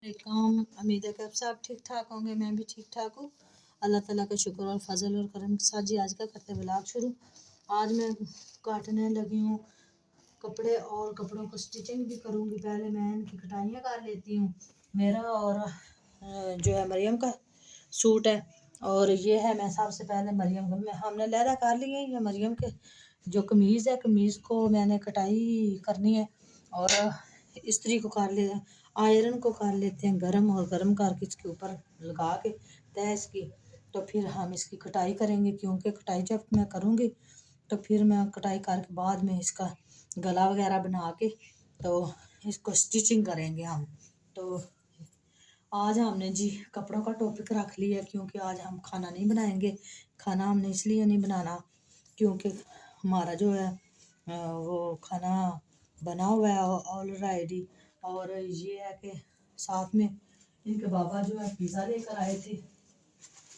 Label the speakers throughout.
Speaker 1: काम उम्मीद है कि आप सब ठीक ठाक होंगे। मैं भी ठीक ठाक हूँ। अल्लाह ताला का शुक्र और फजल और करम के साथ जी आज का करते ब्लॉग शुरू। आज मैं काटने लगी हूँ कपड़े और कपड़ों को स्टिचिंग भी करूँगी। पहले मैं इनकी कटाइयाँ कर लेती हूँ। मेरा और जो है मरियम का सूट है और ये है मैं सबसे पहले मरियम को हमने लहदा कर लिए। ये मरियम के जो कमीज़ है, कमीज़ को मैंने कटाई करनी है और इस्त्री को कर ले आयरन को कर लेते हैं गरम, और गरम करके इसके ऊपर लगा के तह इसकी, तो फिर हम इसकी कटाई करेंगे। क्योंकि कटाई जब मैं करूँगी तो फिर मैं कटाई करके बाद में इसका गला वगैरह बना के तो इसको स्टिचिंग करेंगे हम। तो आज हमने जी कपड़ों का टॉपिक रख लिया क्योंकि आज हम खाना नहीं बनाएंगे। खाना हमने इसलिए नहीं बनाना क्योंकि हमारा जो है वो खाना बना हुआ है ऑलरेडी। और ये है कि साथ में इनके बाबा जो है पिज़्ज़ा लेकर आए थे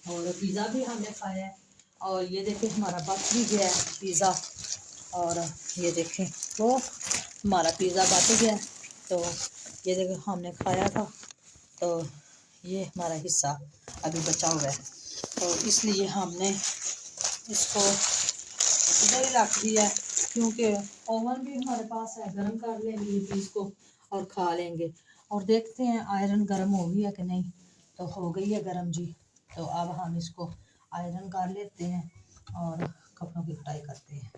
Speaker 1: और पिज़्ज़ा भी हमने खाया है। और ये देखें हमारा बच भी गया है पिज़्ज़ा, और ये देखें वो हमारा पिज़्ज़ा बच गया। तो ये देखें हमने खाया था, तो ये हमारा हिस्सा अभी बचा हुआ है, तो इसलिए हमने इसको इधर ही रख दिया है। क्योंकि ओवन भी हमारे पास है, गर्म कर लेंगे ये पीस को और खा लेंगे। और देखते हैं आयरन गर्म हो गई है कि नहीं। तो हो गई है गर्म जी। तो अब हम इसको आयरन कर लेते हैं और कपड़ों की कटाई करते हैं।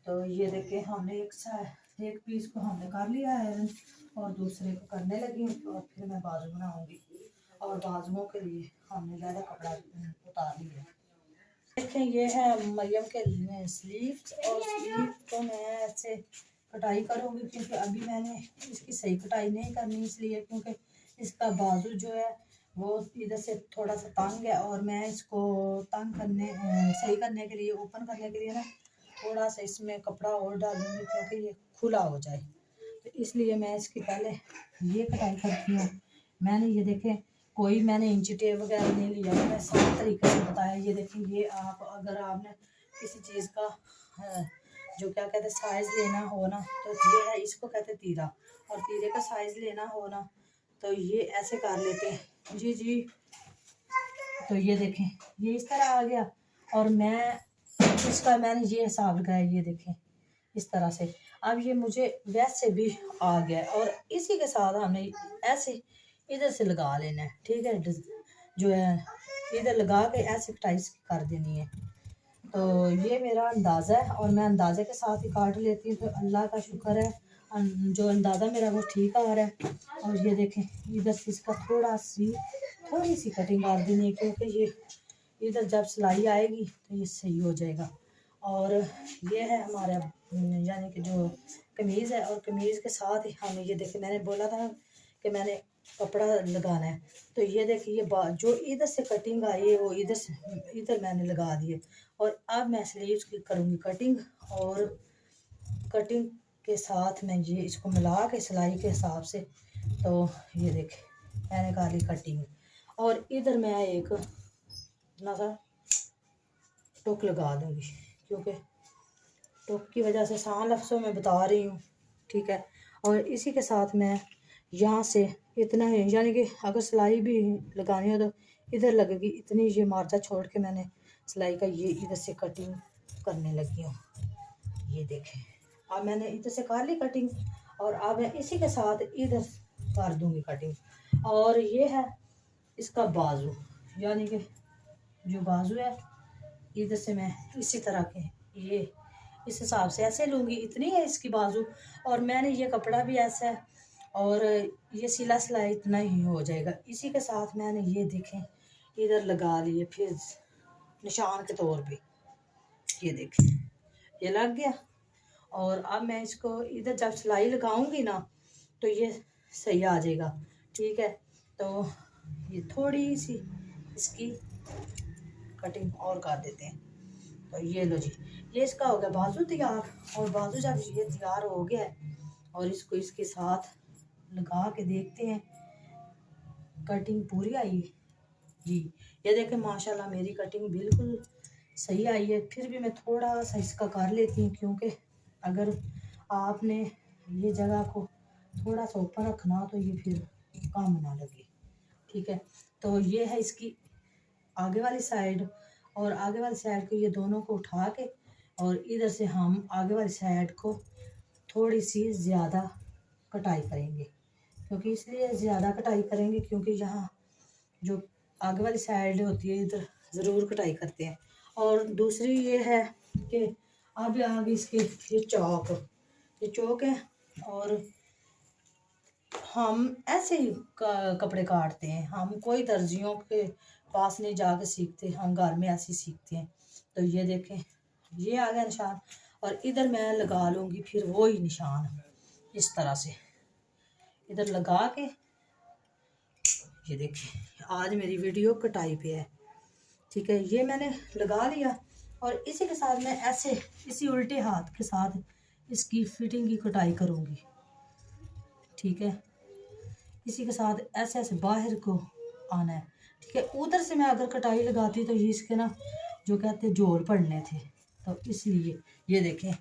Speaker 1: तो ये देखिए हमने एक पीस को हमने कर लिया आयरन और दूसरे को करने लगी हूँ और फिर मैं बाजू बनाऊंगी। और बाजुओं के लिए हमने ज़्यादा कपड़ा उतार लिया। देखें ये है मरियम के स्लीव्स, और स्लीव को मैं ऐसे कटाई करूँगी क्योंकि अभी मैंने इसकी सही कटाई नहीं करनी, इसलिए क्योंकि इसका बाजू जो है वो इधर से थोड़ा सा तंग है और मैं इसको तंग करने सही करने के लिए, ओपन करने के लिए ना थोड़ा सा इसमें कपड़ा और डालूंगी क्योंकि ये खुला हो जाए। तो इसलिए मैं इसकी पहले ये कटाई करती हूँ। मैंने ये देखें कोई मैंने इंची टेप वगैरह नहीं लिया, मैंने सही तरीके से बताया। ये देखें ये आप अगर आपने किसी चीज़ का जो क्या कहते हैं साइज़ लेना हो ना, तो ये है इसको कहते हैं तीरा, और तीरे का साइज़ लेना हो ना तो ये ऐसे कर लेते हैं जी जी। तो ये देखें ये इस तरह आ गया और मैं इसका मैंने ये हिसाब लगाया। ये देखें इस तरह से अब ये मुझे वैसे भी आ गया और इसी के साथ हमने ऐसे इधर से लगा लेना है, ठीक है। जो है इधर लगा के ऐसे कटाई कर देनी है। तो ये मेरा अंदाज़ा है और मैं अंदाज़े के साथ ही काट लेती हूँ। तो अल्लाह का शुक्र है जो अंदाज़ा मेरा वो ठीक आ रहा है। और ये देखें इधर से इसका थोड़ी सी कटिंग कर देनी है क्योंकि ये इधर जब सिलाई आएगी तो ये सही हो जाएगा। और ये है हमारा यानी कि जो कमीज़ है, और कमीज़ के साथ ही हमें ये देखिए मैंने बोला था कि मैंने कपड़ा लगाना है। तो ये देखिए ये जो इधर से कटिंग आई है वो इधर मैंने लगा दिए। और अब मैं स्लीव्स की करूँगी कटिंग, और कटिंग के साथ मैं ये इसको मिला के सिलाई के हिसाब से। तो ये देखिए मैंने कर ली कटिंग, और इधर मैं एक अपना सा टुक लगा दूँगी क्योंकि टुक की वजह से आसान लफ्ज़ों में बता रही हूँ, ठीक है। और इसी के साथ मैं यहाँ से इतना है यानी कि अगर सिलाई भी लगानी हो तो इधर लगेगी इतनी, ये मार्जिन छोड़ के मैंने सिलाई का ये इधर से कटिंग करने लगी हूँ। ये देखें अब मैंने इधर से कर ली कटिंग और अब मैं इसी के साथ इधर कर दूँगी कटिंग। और ये है इसका बाजू, यानी कि जो बाजू है इधर से मैं इसी तरह के ये इस हिसाब से ऐसे लूँगी, इतनी है इसकी बाजू। और मैंने ये कपड़ा भी ऐसा है और ये सिला सिलाई इतना ही हो जाएगा। इसी के साथ मैंने ये देखें इधर लगा लिए फिर निशान के तौर पे, ये देखें ये लग गया। और अब मैं इसको इधर जब सिलाई लगाऊंगी ना तो ये सही आ जाएगा, ठीक है। तो ये थोड़ी सी इसकी कटिंग और कर देते हैं। तो ये लो जी ये इसका हो गया बाजू तैयार। और बाजू जब ये तैयार हो गया है और इसको इसके साथ लगा के देखते हैं कटिंग पूरी आई जी। ये देखें माशाल्लाह मेरी कटिंग बिल्कुल सही आई है। फिर भी मैं थोड़ा सा इसका कर लेती हूँ क्योंकि अगर आपने ये जगह को थोड़ा सा ऊपर रखना तो ये फिर काम ना लगे। ठीक है, तो ये है इसकी आगे वाली साइड। और आगे वाली साइड को ये दोनों को उठा के और इधर से हम आगे वाली साइड को थोड़ी सी ज़्यादा कटाई करेंगे। क्योंकि इसलिए ज़्यादा कटाई करेंगे क्योंकि यहाँ जो आगे वाली साइड होती है इधर ज़रूर कटाई करते हैं। और दूसरी ये है कि अब आगे इसके ये चौक है और हम ऐसे ही कपड़े काटते हैं। हम कोई दर्जियों के पास नहीं जाके सीखते, हम घर में ऐसे ही सीखते हैं। तो ये देखें, ये आ गया निशान और इधर मैं लगा लूँगी फिर वो ही निशान इस तरह से इधर लगा के। ये देखिए आज मेरी वीडियो कटाई पे है। ठीक है, ये मैंने लगा लिया और इसी के साथ मैं ऐसे इसी उल्टे हाथ के साथ इसकी फिटिंग की कटाई करूँगी। ठीक है, इसी के साथ ऐसे ऐसे बाहर को आना है। ठीक है, उधर से मैं अगर कटाई लगाती तो ये इसके ना जो कहते हैं जोड़ पड़ने थे, तो इसलिए ये देखें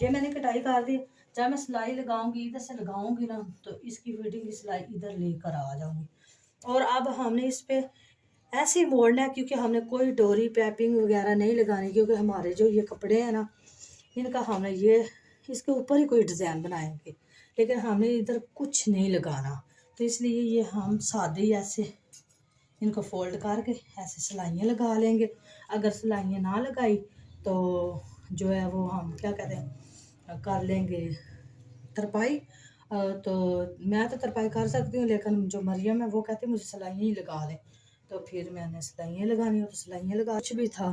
Speaker 1: ये मैंने कटाई कर दी। जब मैं सिलाई लगाऊंगी इधर से लगाऊंगी ना तो इसकी फिटिंग की सिलाई इधर लेकर आ जाऊंगी। और अब हमने इस पे ऐसे ही मोड़ना है क्योंकि हमने कोई डोरी पैपिंग वगैरह नहीं लगानी, क्योंकि हमारे जो ये कपड़े हैं ना इनका हमने ये इसके ऊपर ही कोई डिज़ाइन बनाएंगे, लेकिन हमने इधर कुछ नहीं लगाना। तो इसलिए ये हम सादे ही ऐसे इनको फोल्ड करके ऐसे सिलाइयाँ लगा लेंगे। अगर सिलाइयाँ ना लगाई तो जो है वो हम क्या कहते हैं कर लेंगे तरपाई। तो मैं तो तरपाई कर सकती हूँ, लेकिन जो मरियम है वो कहती है मुझे सिलाइयाँ ही लगा दें। तो फिर मैंने सिलाइयाँ लगानी हो तो सिलाइयाँ लगा, कुछ भी था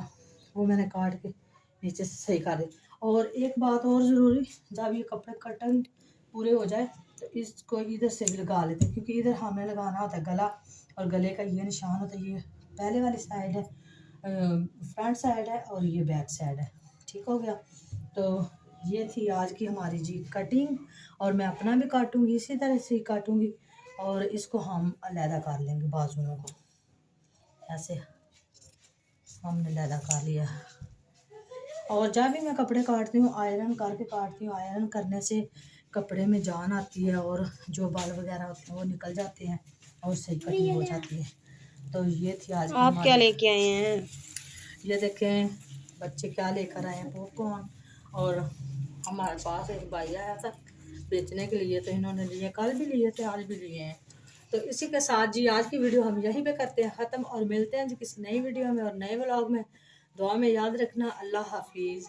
Speaker 1: वो मैंने काट के नीचे से सही कर दी। और एक बात और ज़रूरी, जब ये कपड़े कटिंग पूरे हो जाए तो इसको इधर से भी लगा लेते हैं, क्योंकि इधर हमें लगाना होता है गला और गले का ये निशान होता है। ये पहले वाली साइड है, फ्रंट साइड है और ये बैक साइड है। ठीक हो गया, तो ये थी आज की हमारी जी कटिंग। और मैं अपना भी काटूंगी इसी तरह से ही काटूंगी और इसको हम अलहदा कर लेंगे। बाजुओं को ऐसे हमने अलहदा कर लिया। और जब भी मैं कपड़े काटती हूँ आयरन करके काटती हूँ। आयरन करने से कपड़े में जान आती है और जो बाल वगैरह होते हैं वो निकल जाते हैं और सही कटिंग हो जाती है। तो ये थी आज की
Speaker 2: आप क्या लेके आए हैं?
Speaker 1: ये देखें बच्चे क्या लेकर आए हैं, पॉपकॉर्न। और हमारे पास एक भाई आया था बेचने के लिए, तो इन्होंने लिए, कल भी लिए थे आज भी लिए हैं। तो इसी के साथ जी आज की वीडियो हम यहीं पे करते हैं ख़त्म और मिलते हैं जी किसी नई वीडियो में और नए व्लॉग में। दुआ में याद रखना। अल्लाह हाफिज़।